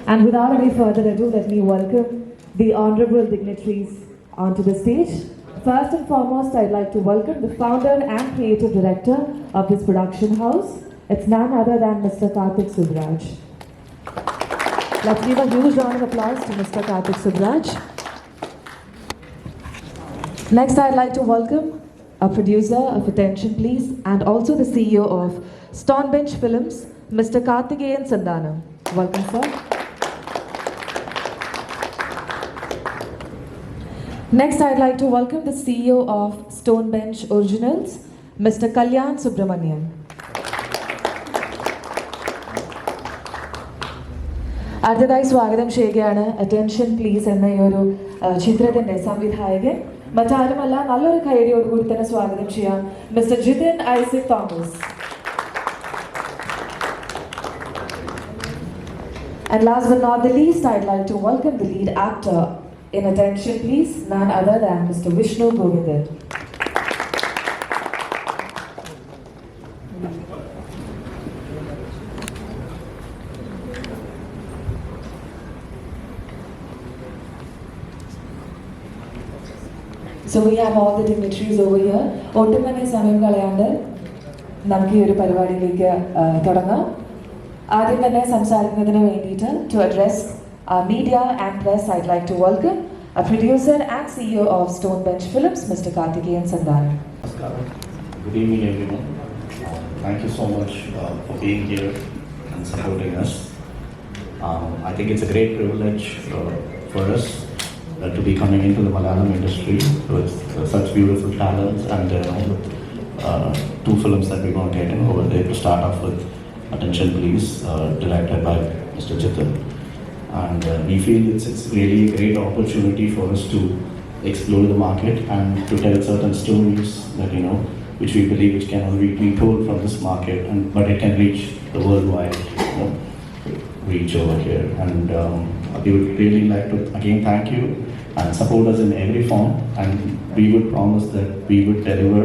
And without any further ado, let me welcome the honorable dignitaries onto the stage. First and foremost, I'd like to welcome the founder and creative director of this production house. It's none other than Mr. Karthik Subbaraj. Let's give a huge round of applause to Mr. Karthik Subbaraj. Next, I'd like to welcome a producer of Attention Please and also the CEO of Stonebench Films, Mr. Karthik Sandhanam. Welcome, sir. Next, I'd like to welcome the CEO of Stonebench Originals, Mr. Kalyan Subramanian. അടുത്തതായി സ്വാഗതം ചെയ്യുകയാണ് attention please എന്ന ഈ ഒരു ചിത്രത്തിന്റെ സംവിധായകൻ മറ്റാരുമല്ല നല്ലൊരു കൈയടിയോടുകൂടി തന്നെ സ്വാഗതം ചെയ്യാം mister Jithin Isaac Thomas. And last but not the least, I'd like to welcome the lead actor in Attention Please, none other than Mr. Vishnu Govindan. So we have all the dignitaries over here. ഒട്ടുമന്നെ സമയം കളയാണ്ട് നമുക്ക് ഈ ഒരു പരിപാടിയിലേക്ക് തുടങ്ങാം. ആദ്യം തന്നെ സംസാരിക്കുന്നതിന് വേണ്ടിയിട്ട് to address our media and press, I'd like to welcome a producer and CEO of Stonebench Films, Mr. Karthik Sandhanam. Good evening, everyone. Thank you so much for being here and supporting us. I think it's a great privilege for us to be coming into the Malayalam industry with such beautiful talents and two films that we're going to get in over there. To start off with Attention Please, directed by Mr. Jitin. And we feel it's really a great opportunity for us to explore the market and to tell certain stories that, which we believe which can only be told from this market, but it can reach the worldwide reach over here. And we would really like to again thank you and support us in every form, and we would promise that we would deliver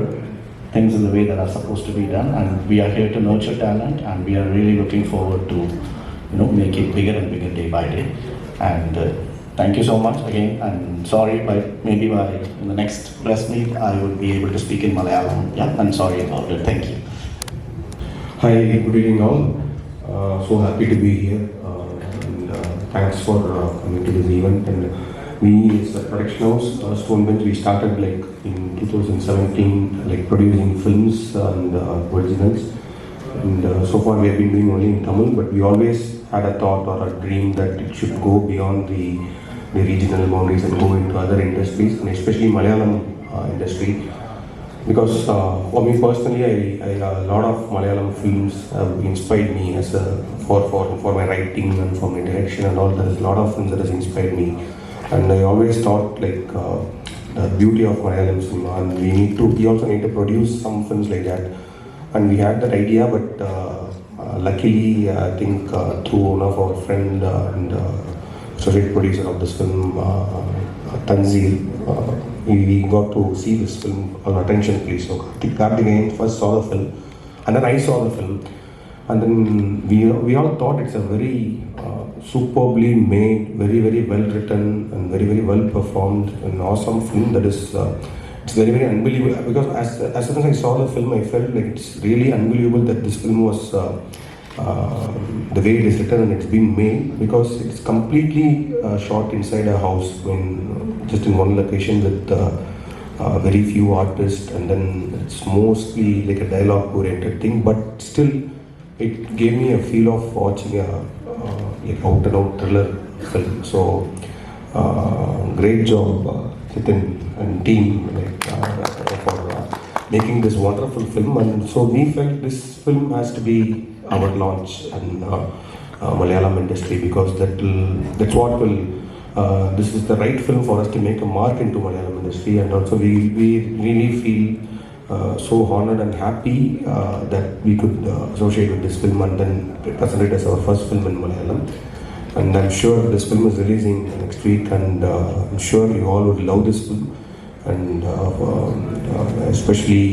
things in the way that are supposed to be done, and we are here to nurture talent, and we are really looking forward to make it bigger and bigger day by day. And thank you so much again, and sorry, maybe in the next press meet I will be able to speak in Malayalam. I'm sorry about it. Thank you. Hi, good evening all. So happy to be here, and thanks for coming to this event. And we, as a production house, Stonebench, we started in 2017, producing films and originals. And so far we have been doing only in Tamil, but we always had a thought or a dream that it should go beyond the regional boundaries and go into other industries, and especially Malayalam industry. Because for me personally, a lot of Malayalam films have inspired me for my writing and for my direction and all. There is a lot of films that has inspired me. And I always thought the beauty of Malayalam cinema, and we also need to produce some films like that. And we had that idea, but luckily I think through one of our friend and associate producer of this film, Tanzeel, we got to see this film on Attention Please. So Karthik first saw the film, and then I saw the film, and then we all thought it's a very superbly made, very very well written and very very well performed, an awesome film that is it's very very unbelievable. Because as soon as I saw the film, I felt like it's really unbelievable that this film was the way it is written and it's been made, because it's completely shot inside a house, just in one location with very few artists, and then it's mostly like a dialogue oriented thing, but still it gave me a feel of watching a out and out thriller film. So great job Jitin and team for making this wonderful film. And so we felt this film has to be our launch in Malayalam industry, because that's what will this is the right film for us to make a mark into Malayalam industry. And also we really feel so honored and happy that we could associate with this film and then present it as our first film in Malayalam. And I'm sure this film is releasing next week, and I'm sure you all would love this film, and especially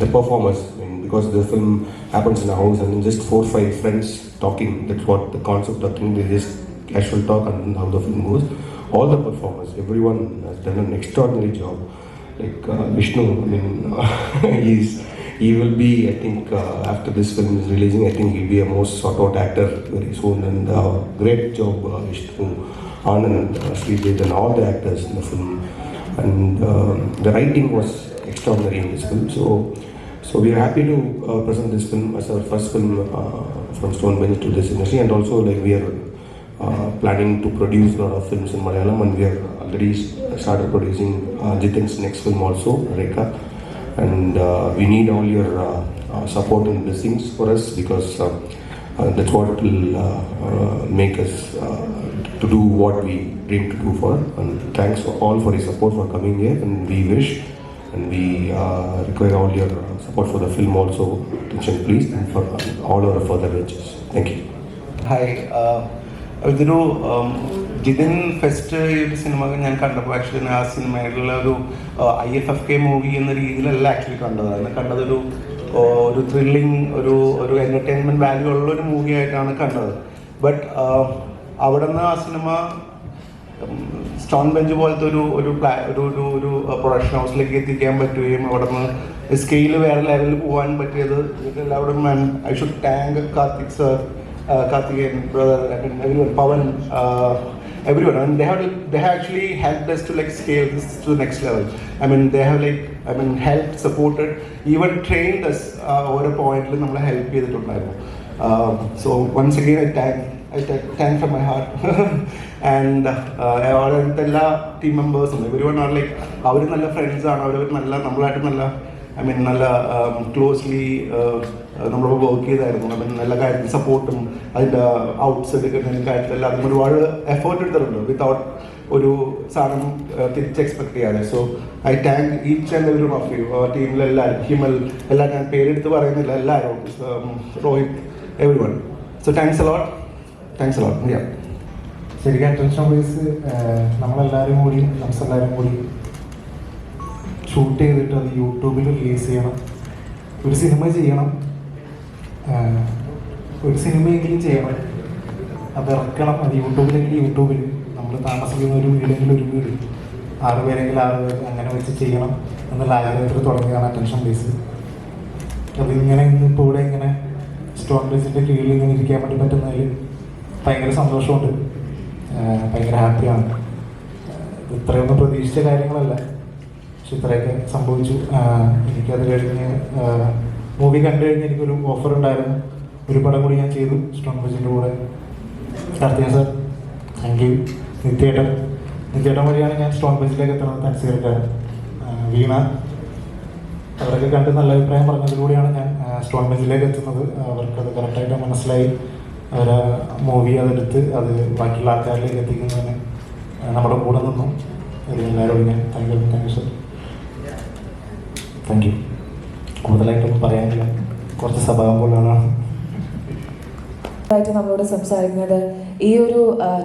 the performers. I mean, because the film happens in a house and just 4 or 5 friends talking. That's what the concept of the thing. They just casual talk and how the film goes. All the performers, everyone has done an extraordinary job. Like Vishnu, I mean, he will be, I think, after this film is releasing, I think he'll be a most sought out actor very soon. And great job, Vishnu, Anand, Srijit, and all the actors in the film. And the writing was extraordinary in this film. So we are happy to present this film as our first film from Stonebench to this industry, and also like we are planning to produce a lot of films in Malayalam, and we have already started producing Jitin's next film also, Rekha. And we need all your support and blessings for us, because that's what will make us to do what we dream to do for. And thanks all for your support for coming here, and we wish and we require all your support for the film also, attention please, and for all our further ventures. Thank you. Hi. ഇതൊരു Jithin fest ഈ ഒരു cinema ഞാൻ കണ്ടപ്പോൾ actually ആ സിനിമയിലുള്ള ഒരു IFFK movie എന്ന രീതിയിലല്ല actually കണ്ടതൊരു thrilling ഒരു എൻ്റർടൈൻമെൻറ്റ് വാല്യൂ ഉള്ള ഒരു മൂവി ആയിട്ടാണ് കണ്ടത്. ബട്ട് അവിടെ നിന്ന് ആ സിനിമ സ്റ്റോൺ ബെഞ്ച് പോലത്തെ ഒരു പ്രൊഡക്ഷൻ ഹൗസിലേക്ക് എത്തിക്കാൻ പറ്റുകയും അവിടെ നിന്ന് സ്കെയിൽ വേറെ ലെവലിൽ പോകാൻ പറ്റിയത് എല്ലാവരും I should thank Karthik sir, Karthik and brother, and everyone, Pawan, everyone. And they have actually helped us to like scale this to the next level. I mean, they have helped, supported, even trained us over a point. We help ചെയ്തിട്ടുണ്ടായിരുന്നു. So once again, I thank from my heart. And all the team members, everyone are like, അവർ നല്ല friends ആണ്, അവർ നല്ല നമ്മളായിട്ട് നല്ല നല്ല closely നമ്മളൊക്കെ work ചെയ്തായിരുന്നു. നല്ല കാര്യത്തിൽ സപ്പോർട്ടും അതിൻ്റെ ഔട്ട്സ് എടുക്കുന്ന കാര്യത്തിലെല്ലാം അതിന് ഒരുപാട് എഫേർട്ട് എടുത്തിട്ടുണ്ട് വിത്തൗട്ട് ഒരു സാധനം തിരിച്ച് എക്സ്പെക്ട് ചെയ്യാതെ. So I thank each and every one of you, ടീമിലെല്ലാവരും, ഹിമൽ എല്ലാം ഞാൻ പേരെടുത്ത് പറയുന്നില്ല, എല്ലാവരും, Rohit, every one. So thanks a lot. ശരിക്കും അറ്റൻഷൻ പ്ലീസ് നമ്മളെല്ലാവരും കൂടി ഷൂട്ട് ചെയ്തിട്ട് അത് യൂട്യൂബിൽ റിലീസ് ചെയ്യണം. ഒരു സിനിമ ചെയ്യണം, ഒരു സിനിമയെങ്കിലും ചെയ്യണം, അത് ഇറക്കണം. അത് യൂട്യൂബിൽ നമ്മൾ താമസിക്കുന്ന ഒരു വീടെങ്കിലും ഒരു വീട് 6 പേരെങ്കിലും 6 പേര് അങ്ങനെ വെച്ച് ചെയ്യണം എന്നുള്ള ആഗ്രഹത്തിൽ തുടങ്ങിയതാണ് അറ്റൻഷൻ പ്ലീസ്. അതിങ്ങനെ ഇന്നിപ്പോൾ ഇവിടെ ഇങ്ങനെ സ്റ്റോൺ ബേസിൻ്റെ കീഴിൽ ഇങ്ങനെ ഇരിക്കാൻ വേണ്ടി പറ്റുന്നതിൽ ഭയങ്കര സന്തോഷമുണ്ട്, ഭയങ്കര ഹാപ്പിയാണ്. ഇത്രയൊന്നും പ്രതീക്ഷിച്ച കാര്യങ്ങളല്ല, പക്ഷെ ഇത്രയൊക്കെ സംഭവിച്ചു. എനിക്കത് കഴിഞ്ഞ് മൂവി കണ്ടു കഴിഞ്ഞ് എനിക്കൊരു ഓഫർ ഉണ്ടായിരുന്നു, ഒരു പടം കൂടി ഞാൻ ചെയ്തു സ്റ്റോൺ ബേസിൻ്റെ കൂടെ. Karthika sir, thank you. നിത്യേട്ടൻ വഴിയാണ് ഞാൻ സ്റ്റോൺ ബേസിലേക്ക് എത്തുന്നത്. തൻസീർക്കാരൻ, വീണ, അവരൊക്കെ കണ്ട് നല്ല അഭിപ്രായം പറഞ്ഞതിലൂടെയാണ് ഞാൻ സ്റ്റോൺ ബേസിലേക്ക് എത്തുന്നത്. അവർക്കത് കറക്റ്റായിട്ട് മനസ്സിലായി. അവർ മൂവി അതെടുത്ത് അത് ബാക്കിയുള്ള ആൾക്കാരിലേക്ക് എത്തിക്കുന്നതിന് നമ്മുടെ കൂടെ നിന്നു. എല്ലാവരോടും ഞാൻ thank you sir. Thank you. കൂടുതലായിട്ടൊന്നും പറയാനില്ല, കുറച്ച് സ്വഭാവം പോലെയാണ്. നമ്മളോട് സംസാരിക്കുന്നത് ഈ ഒരു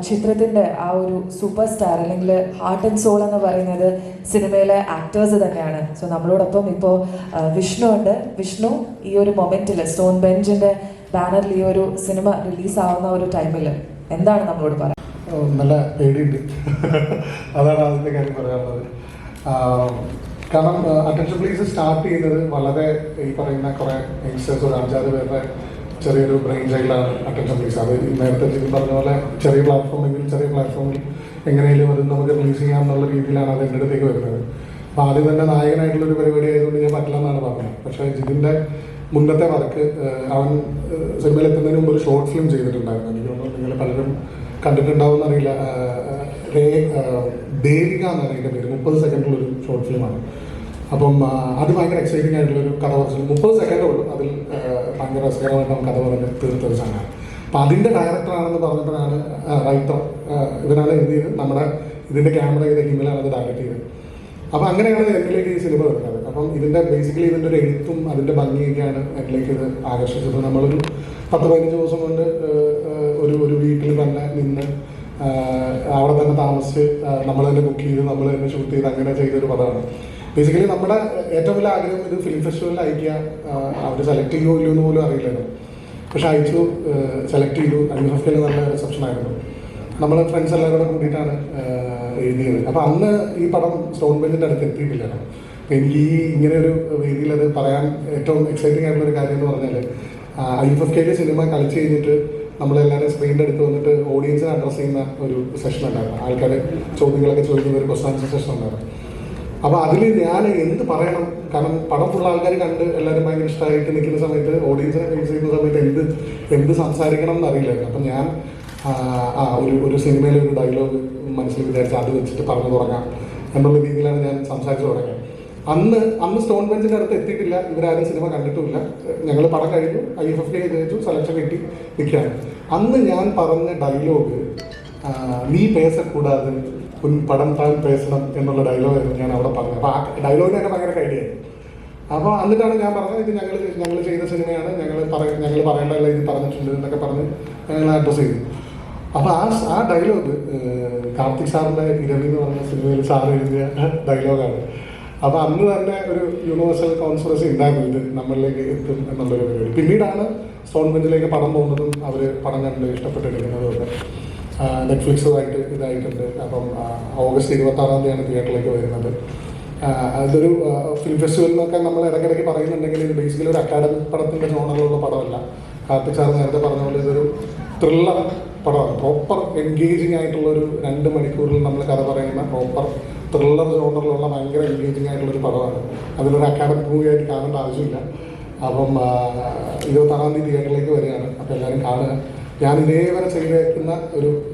ചിത്രത്തിൻ്റെ ആ ഒരു സൂപ്പർ സ്റ്റാർ അല്ലെങ്കിൽ ഹാർട്ട് ആൻഡ് സോൾ എന്ന് പറയുന്നത് സിനിമയിലെ ആക്ടേഴ്സ് തന്നെയാണ്. സോ നമ്മളോടൊപ്പം ഇപ്പോൾ വിഷ്ണു ഉണ്ട്. വിഷ്ണു, ഈ ഒരു മൊമെൻറ്റിൽ സ്റ്റോൺ ബെഞ്ചിൻ്റെ ബാനറിൽ ഈ ഒരു സിനിമ റിലീസാവുന്ന ഒരു ടൈമിൽ എന്താണ് നമ്മളോട് പറയുക? നല്ല പേടിയുണ്ട്, അതാണ് അതിൻ്റെ കാര്യം പറയാനുള്ളത്. കാരണം അറ്റൻഷൻ പ്ലീസ് സ്റ്റാർട്ട് ചെയ്യുന്നത് വളരെ ഈ പറയുന്ന കുറേ യങ്സ്റ്റേഴ്സ്, ഒരു 5-6 പേരുടെ ചെറിയൊരു ബ്രെയിൻ ചൈൽഡാണ് അറ്റൻഷൻ പ്ലീസ്. അത് നേരത്തെ പറഞ്ഞ പോലെ ചെറിയ പ്ലാറ്റ്ഫോമിൽ എങ്ങനെയും അത് നമുക്ക് റിലീസ് ചെയ്യാം എന്നുള്ള രീതിയിലാണ് അത് എൻ്റെ അടുത്തേക്ക് വരുന്നത്. അപ്പോൾ ആദ്യം തന്നെ നായകനായിട്ടുള്ളൊരു പരിപാടി ആയതുകൊണ്ട് ഞാൻ പറ്റില്ല എന്നാണ് പറഞ്ഞത്. പക്ഷേ ജിതിൻ്റെ മുന്നത്തെ വർക്ക്, അവൻ സിനിമയിൽ എത്തുന്നതിന് മുമ്പ് ഒരു ഷോർട്ട് ഫിലിം ചെയ്തിട്ടുണ്ടായിരുന്നു. എനിക്ക് തോന്നുന്നു നിങ്ങൾ പലരും കണ്ടിട്ടുണ്ടാവുമെന്ന് അറിയില്ല. ദേവിക എന്നാണ് അതിൻ്റെ പേര്. 30 സെക്കൻഡിലൊരു ഷോർട്ട് ഫിലിമാണ്. അപ്പം അത് ഭയങ്കര എക്സൈറ്റിംഗ് ആയിട്ടുള്ളൊരു കഥ പറച്ചിൽ. 30 സെക്കൻഡേ ഉള്ളൂ. അതിൽ ഭയങ്കര രസകരമായിട്ട് നമുക്ക് കഥ പറഞ്ഞ് തീർത്തൊരു സാധനമാണ്. അപ്പം അതിൻ്റെ ഡയറക്ടറാണെന്ന് പറഞ്ഞപ്പോഴാണ്, റൈറ്റർ ഇവരാണ് എഴുതിയത്, നമ്മുടെ ഇതിൻ്റെ ക്യാമറ ചെയ്ത ഹിമലാണ് അത് ഡയറക്റ്റ് ചെയ്തത്. അപ്പോൾ അങ്ങനെയാണ് എന്നിലേക്ക് ഈ സിനിമ വരുന്നത്. അപ്പം ബേസിക്കലി ഇതിൻ്റെ ഒരു എഴുത്തും അതിൻ്റെ ഭംഗിയൊക്കെയാണ് എന്നിലേക്ക് ഇത് ആകർഷിച്ചത്. നമ്മളൊരു 10-15 ദിവസം കൊണ്ട് ഒരു വീട്ടിൽ തന്നെ നിന്ന് അവിടെ തന്നെ താമസിച്ച് നമ്മൾ തന്നെ കുക്ക് ചെയ്ത് നമ്മൾ തന്നെ ഷൂട്ട് ചെയ്ത് അങ്ങനെ ചെയ്തൊരു പടമാണ്. ബേസിക്കലി നമ്മുടെ ഏറ്റവും വലിയ ആഗ്രഹം ഇത് ഫിലിം ഫെസ്റ്റിവലിൽ അയക്കുക, അവർ സെലക്ട് ചെയ്യുമോ ഇല്ലയോ എന്ന് പോലും അറിയില്ലായിരുന്നു. പക്ഷെ അയച്ചു, സെലക്ട് ചെയ്തു. IFFK നല്ല റിസപ്ഷൻ ആയിരുന്നു. നമ്മൾ ഫ്രണ്ട്സ് എല്ലാവരും കൂടെ കൂടിയിട്ടാണ് എഴുതിയത്. അപ്പോൾ അന്ന് ഈ പടം സ്റ്റോൺ ബെഞ്ചിൻ്റെ അടുത്ത് എത്തിയിട്ടില്ലായിരുന്നു. അപ്പോൾ എനിക്ക് ഇങ്ങനെ ഒരു വേദിയിൽ അത് പറയാൻ ഏറ്റവും എക്സൈറ്റിംഗ് ആയിട്ടുള്ളൊരു കാര്യം എന്ന് പറഞ്ഞാൽ IFFK സിനിമ കളിച്ച് കഴിഞ്ഞിട്ട് നമ്മളെല്ലാവരും സ്ക്രീനിൻ്റെ അടുത്ത് വന്നിട്ട് ഓഡിയൻസിനെ അഡ്രസ്സ് ചെയ്യുന്ന ഒരു സെഷൻ ഉണ്ടായിരുന്നു. ആൾക്കാർ ചോദ്യങ്ങളൊക്കെ ചോദിക്കുന്ന ഒരു ക്വസ്റ്റൻ ആൻസർ സെഷൻ ഉണ്ടായിരുന്നു. അപ്പോൾ അതിൽ ഞാൻ എന്ത് പറയണം, കാരണം പടം ഫുൾ ആൾക്കാർ കണ്ട് എല്ലാവരും ഭയങ്കര ഇഷ്ടമായിട്ട് നിൽക്കുന്ന സമയത്ത് ഓഡിയൻസിനെ ഫേസ് ചെയ്യുന്ന സമയത്ത് എന്ത് സംസാരിക്കണം എന്നറിയില്ലായിരുന്നു. അപ്പം ഞാൻ ഒരു സിനിമയിലെ ഒരു ഡയലോഗ് മനസ്സിൽ വിചാരിച്ച് അത് വെച്ചിട്ട് പറഞ്ഞു തുടങ്ങാം എന്നുള്ള രീതിയിലാണ് ഞാൻ സംസാരിച്ച് തുടങ്ങിയത്. അന്ന് സ്റ്റോൺ ബെഞ്ചിൻ്റെ അടുത്ത് എത്തിയിട്ടില്ല, ഇവരാരും സിനിമ കണ്ടിട്ടുമില്ല. ഞങ്ങൾ പടം കഴിഞ്ഞു, IFFK ജയിച്ചു, സെലക്ഷൻ കിട്ടി നിൽക്കുകയാണ്. അന്ന് ഞാൻ പറഞ്ഞ ഡയലോഗ് നീ പേസക്കൂടാതെ പടം താൻ പേസണം എന്നുള്ള ഡയലോഗായിരുന്നു ഞാൻ അവിടെ പറഞ്ഞത്. അപ്പോൾ ആ ഡയലോഗിനൊക്കെ ഭയങ്കര കൈഡിയായി. അപ്പോൾ എന്നിട്ടാണ് ഞാൻ പറഞ്ഞത് ഇത് ഞങ്ങൾ ചെയ്ത സിനിമയാണ്, ഞങ്ങൾ പറയേണ്ടതല്ല ഇത് പറഞ്ഞിട്ടുണ്ട് എന്നൊക്കെ പറഞ്ഞ് ഞങ്ങൾ അഡ്രസ്സ് ചെയ്തു. അപ്പോൾ ആ ഡയലോഗ് കാർത്തിക് സാറിൻ്റെ ഇരവി എന്ന് പറഞ്ഞ സിനിമയിൽ സാർ എഴുതിയ ഡയലോഗാണ്. അപ്പോൾ അന്ന് തന്നെ ഒരു യൂണിവേഴ്സൽ കോൺഫറൻസ് ഉണ്ടായിരുന്നു, ഇത് നമ്മളിലേക്ക് എത്തും എന്നുള്ളൊരു പരിപാടി. പിന്നീടാണ് സ്റ്റോൺ ബെഞ്ചിലേക്ക് പടം പോകുന്നതും അവർ പടം കണ്ട് ഇഷ്ടപ്പെട്ടിരിക്കുന്നതും ഒക്കെ. നെറ്റ്ഫ്ലിക്സുമായിട്ട് ഇതായിട്ടുണ്ട്. അപ്പം ഓഗസ്റ്റ് 26 തിയേറ്ററിലേക്ക് വരുന്നത്. അതൊരു ഫിലിം ഫെസ്റ്റിവൽ എന്നൊക്കെ നമ്മൾ ഇടയ്ക്കിടയ്ക്ക് പറയുന്നുണ്ടെങ്കിൽ ഇത് ബേസിക്കലി ഒരു അക്കാഡമിക് പടത്തിൻ്റെ ജോണറുള്ള പടമല്ല. കാർത്തിക് സാർ നേരത്തെ പറഞ്ഞ പോലെ ഇതൊരു ത്രില്ലർ പടമാണ്. പ്രോപ്പർ എൻഗേജിങ് ആയിട്ടുള്ളൊരു 2 മണിക്കൂറിൽ നമ്മൾ കഥ പറയുന്ന പ്രോപ്പർ ത്രില്ലർ ജോണറിലുള്ള ഭയങ്കര എൻഗേജിങ് ആയിട്ടുള്ളൊരു പടമാണ്. അതിലൊരു അക്കാഡമിക് മൂവി ആയിട്ട് കാണേണ്ട ആവശ്യമില്ല. അപ്പം 26 തിയേറ്ററിലേക്ക് വരികയാണ്. അപ്പോൾ എല്ലാവരും കാണുക. ഞാൻ ഇതേവരെ ചെയ്തേക്കുന്ന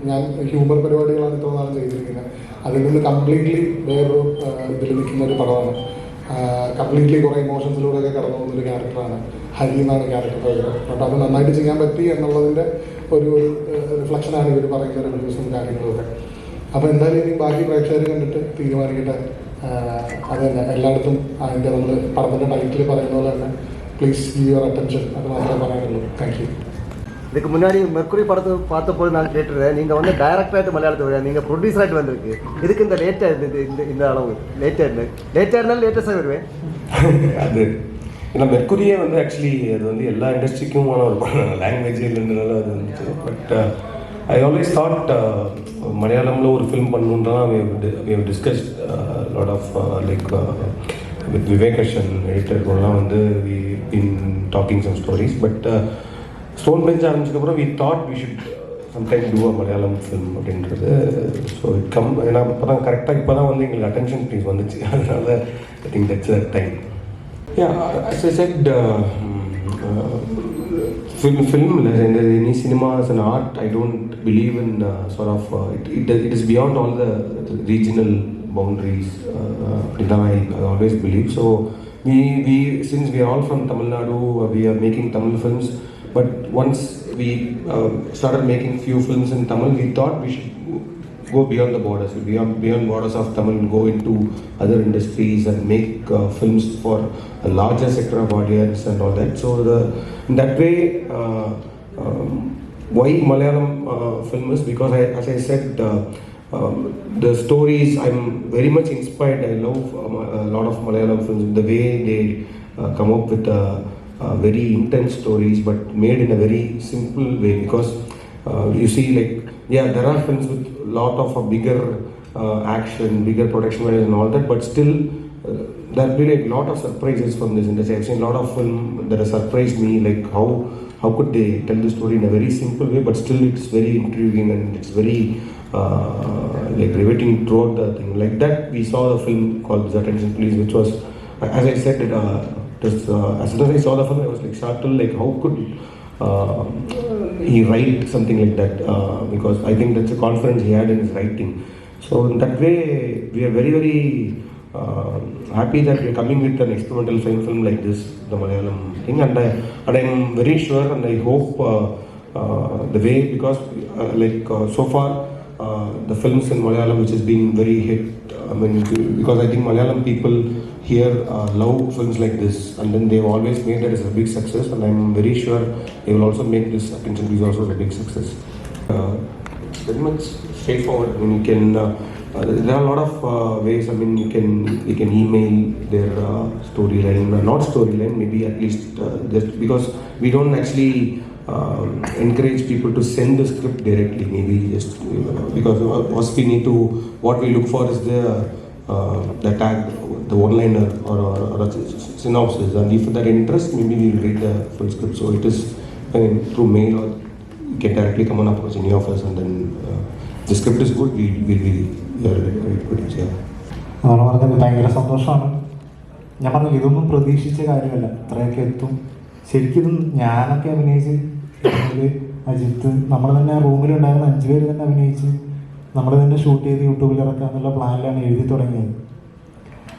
ഞാൻ ഹ്യൂമർ പരിപാടികളാണ് ഇത്ര നാളും ചെയ്തിരിക്കുന്നത്. അതിൽ നിന്ന് കംപ്ലീറ്റ്ലി വേറൊരു ഇതിൽ നിൽക്കുന്ന ഒരു പടമാണ്. കംപ്ലീറ്റ്ലി കുറേ ഇമോഷൻസിലൂടെയൊക്കെ കടന്നു പോകുന്നൊരു ക്യാരക്ടറാണ്. ഹരി എന്നാണ് ക്യാരക്ടർ പേര്. അപ്പോൾ അത് നന്നായിട്ട് ചെയ്യാൻ പറ്റി എന്നുള്ളതിൻ്റെ ഒരു റിഫ്ലക്ഷനാണ് ഇവർ പറയുന്ന റിവ്യൂസും കാര്യങ്ങളൊക്കെ. അപ്പോൾ എന്തായാലും ഇനി ബാക്കി പ്രേക്ഷകർ കണ്ടിട്ട് തീരുമാനിക്കട്ടെ. അത് തന്നെ എല്ലായിടത്തും അതിൻ്റെ നമ്മൾ പടത്തിൻ്റെ ടൈറ്റിൽ പറയുന്ന പോലെ തന്നെ പ്ലീസ് ഗീവ് യുവർ അറ്റൻഷൻ, അത് മാത്രമേ പറയാനുള്ളൂ. Thank you. இதுக்கு முன்னாடி மெர்க்குரி படத்தை பார்த்தபோது நான் கேட்டுருந்தேன், நீங்கள் வந்து டைரக்டராகிட்டு மலையாளத்தில் வருவீங்க, நீங்கள் ப்ரொடியூசராகிட்டு வந்திருக்கு. இதுக்கு இந்த லேட்டாக இருந்தது, இந்த அளவு லேட்டாக இருந்தாலும் லேட்டஸ்ட்டாக வருவேன். அது ஏன்னா மெர்க்குரியே வந்து ஆக்சுவலி அது வந்து எல்லா இண்டஸ்ட்ரிக்குமான ஒரு லாங்குவேஜ் இல்லைன்றனால அது வந்துச்சு. பட் ஐ ஆல்வேஸ் தாட் மலையாளமில் ஒரு ஃபிலிம் பண்ணணுன்றதான் we have discussed lot of like with விவேகேஷன் எடிட்டர்லாம் வந்து we been talking some stories. But Stone Bench ஆரம்பிச்சதுக்கப்புறம் we thought we should sometime do a Malayalam film அப்படின்றது. ஸோ ஏன்னா இப்போ தான் கரெக்டாக இப்போ தான் வந்து எங்களுக்கு அட்டென்ஷன் ப்ளீஸ் வந்துச்சு. அதனால I think that's the time. as I said, film in any cinema as an art, I don't believe in sort of it is beyond all the regional boundaries. I always believe. So we since we are all from Tamil Nadu, we are making Tamil films. But once we started making few films in Tamil, we thought we should go beyond the borders, beyond borders of Tamil, and go into other industries and make films for a larger sector of audience and all that. So in that way, why Malayalam film is because as I said, the stories, I'm very much inspired. I love a lot of Malayalam films, the way they come up with very intense stories but made in a very simple way. Because you see, like, there are films with lot of bigger action, bigger production values and all that, but still there will be like lot of surprises from this industry. I've seen a lot of film that has surprised me, like how could they tell the story in a very simple way but still it's very intriguing and it's very like riveting throughout the thing. Like that we saw the film called Attention Please, which was, as I said, as soon as I saw the film, I was like startled, like how could he write something like that? Because I think that's a confidence he had in his writing. So in that way, we are very, very happy that we are coming with an experimental film like this, the Malayalam thing. And I'm very sure and I hope the way, because so far the films in Malayalam which has been very hit, I mean, because I think Malayalam people here love films like this, and then they've always made that as a big success, and I'm very sure they will also make this Attention Please also a big success. It's very much straightforward. I mean, you can there are a lot of ways. I mean, you can email their storyline, not storyline, maybe at least just because we don't actually encourage people to send the script directly. Maybe just because what we look for is the tag, the one-liner or a synopsis, and if that interest, maybe we'll read the full script. So it is through mail, or you can directly come and approach any of us, and then the script is good, we'll be produce. അതാണ് പറഞ്ഞത്, ഭയങ്കര സന്തോഷമാണ്. ഞാൻ പറഞ്ഞില്ല, ഇതൊന്നും പ്രതീക്ഷിച്ച കാര്യമല്ല, ഇത്രയൊക്കെ എത്തും. ശരിക്കും ഞാനൊക്കെ അഭിനയിച്ച് അജിത്ത്, നമ്മൾ തന്നെ റൂമിലുണ്ടായിരുന്ന 5 പേര് തന്നെ അഭിനയിച്ച് നമ്മൾ തന്നെ ഷൂട്ട് ചെയ്ത് യൂട്യൂബിൽ ഇറക്കാമെന്നുള്ള പ്ലാനിലാണ് എഴുതി തുടങ്ങിയത്.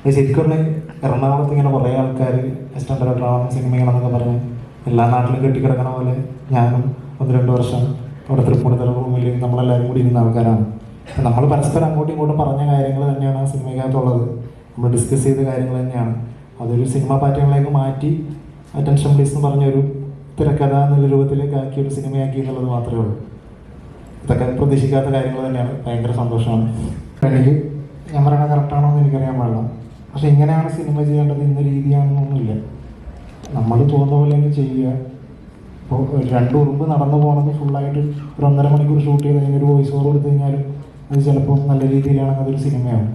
അത് ശരിക്കും പറഞ്ഞാൽ എറണാകുളത്ത് ഇങ്ങനെ കുറേ ആൾക്കാർ അസിസ്റ്റന്റ് ഡയറക്ടറാണ്, സിനിമ ചെയ്യണമെന്നൊക്കെ പറഞ്ഞ് എല്ലാ നാട്ടിലും കെട്ടിക്കിടക്കണ പോലെ ഞാനും 1-2 വർഷം അവിടെ തൃപ്പൂണിത്തുറ റൂമിൽ നമ്മളെല്ലാവരും കൂടി ഇരുന്ന ആൾക്കാരാണ്. നമ്മൾ പരസ്പരം അങ്ങോട്ടും ഇങ്ങോട്ടും പറഞ്ഞ കാര്യങ്ങൾ തന്നെയാണ് ആ സിനിമയ്ക്കകത്തുള്ളത്, നമ്മൾ ഡിസ്കസ് ചെയ്ത കാര്യങ്ങൾ തന്നെയാണ്. അതൊരു സിനിമ പാറ്റേണിലേക്ക് മാറ്റി അറ്റൻഷൻ പ്ലീസ് എന്ന് പറഞ്ഞൊരു തിരക്കഥ എന്നുള്ള രൂപത്തിലേക്ക് ആക്കി ഒരു സിനിമയാക്കി എന്നുള്ളത് മാത്രമേ ഉള്ളൂ. ഇതൊക്കെ പ്രതീക്ഷിക്കാത്ത കാര്യങ്ങൾ തന്നെയാണ്, ഭയങ്കര സന്തോഷമാണ്. എനിക്ക് ഞാൻ പറയണ കറക്റ്റാണോ എന്ന് എനിക്കറിയാൻ പാടില്ല, പക്ഷെ ഇങ്ങനെയാണ് സിനിമ ചെയ്യേണ്ടത്, ഇന്ന രീതിയാണെന്നൊന്നുമില്ല. നമ്മൾ തോന്നുന്ന പോലെ തന്നെ ചെയ്യുക. ഇപ്പോൾ 2 ഉറുമ്പ് നടന്നു പോകണമെന്ന് ഫുള്ളായിട്ട് ഒരു 1.5 മണിക്കൂർ ഷൂട്ട് ചെയ്ത് കഴിഞ്ഞാൽ ഒരു വോയിസ് ഓവർ കൊടുത്തു കഴിഞ്ഞാലും അത് ചിലപ്പോൾ നല്ല രീതിയിലാണെങ്കിൽ അതൊരു സിനിമയാവും.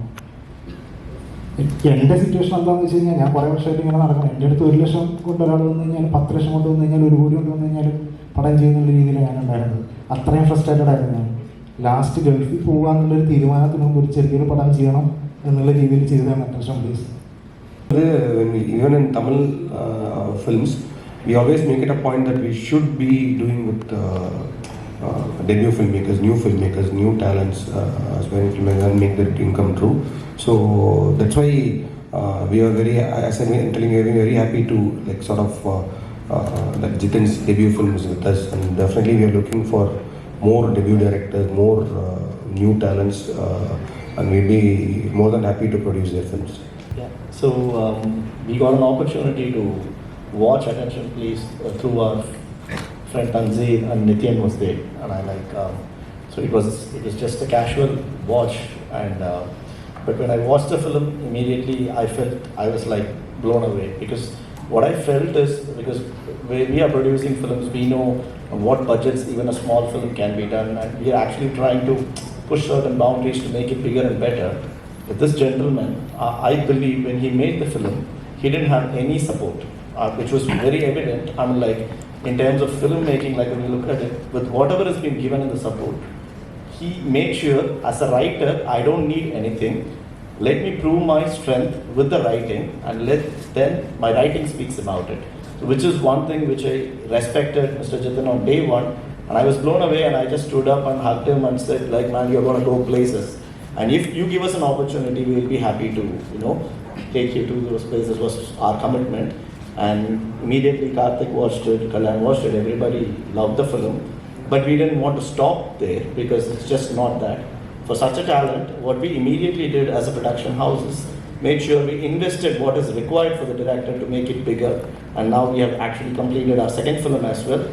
എൻ്റെ സിറ്റുവേഷൻ എന്താണെന്ന് വെച്ച് കഴിഞ്ഞാൽ, ഞാൻ കുറേ വർഷമായിട്ട് ഇങ്ങനെ നടക്കണം. എൻ്റെ അടുത്ത് 1 ലക്ഷം കൊണ്ട് ഒരാൾ വന്നു കഴിഞ്ഞാൽ, 10 ലക്ഷം കൊണ്ട് വന്നു കഴിഞ്ഞാൽ, 1 കോടി കൊണ്ട് വന്നു കഴിഞ്ഞാലും പടം ചെയ്യുന്നുള്ള രീതിയിലാണ് ഞാൻ ഉണ്ടായിരുന്നത്. അത്രയും ഫ്രസ്ട്രേറ്റഡ് ആയിരുന്നു ഞാൻ. ലാസ്റ്റ് ഗൾഫിൽ പോകാമെന്നുള്ളൊരു തീരുമാനത്തിന് മുമ്പ് ഒരു ചെറിയൊരു പടം ചെയ്യണം എന്നുള്ള രീതിയിൽ ചെയ്തതാണ് attention please. Even in Tamil films, we always make it a point that we should be doing with debut filmmakers, new talents, aspiring filmmakers, and make their dream come true. So that's why we are very, as I'm telling you, very happy to like sort of that Jitin's debut film is with us, and definitely we are looking for more debut directors, more new talents, and we'll be more than happy to produce their films. Yeah. So we got an opportunity to watch Attention Please through our friend Tanzir, and Nityan was there, and I like so it was just a casual watch, and but when I watched the film, immediately I was like blown away, because what I felt is, because when we are producing films, we know what budgets even a small film can be done, and we are actually trying to push certain boundaries to make it bigger and better. But this gentleman, I believe when he made the film, he didn't have any support, which was very evident. I mean, like in terms of filmmaking, like when you look at it, with whatever has been given in the support, he made sure, as a writer, I don't need anything. Let me prove my strength with the writing, and then my writing speaks about it. So, which is one thing which I respected Mr. Jitin on day one, and I was blown away, and I just stood up and hugged him and said, like, man, you're going to go places. And if you give us an opportunity, we will be happy to, take you to those places, was our commitment. And immediately Karthik watched it, Kalyan watched it, everybody loved the film. But we didn't want to stop there, because it's just not that. For such a talent, what we immediately did as a production house is made sure we invested what is required for the director to make it bigger. And now we have actually completed our 2nd film as well.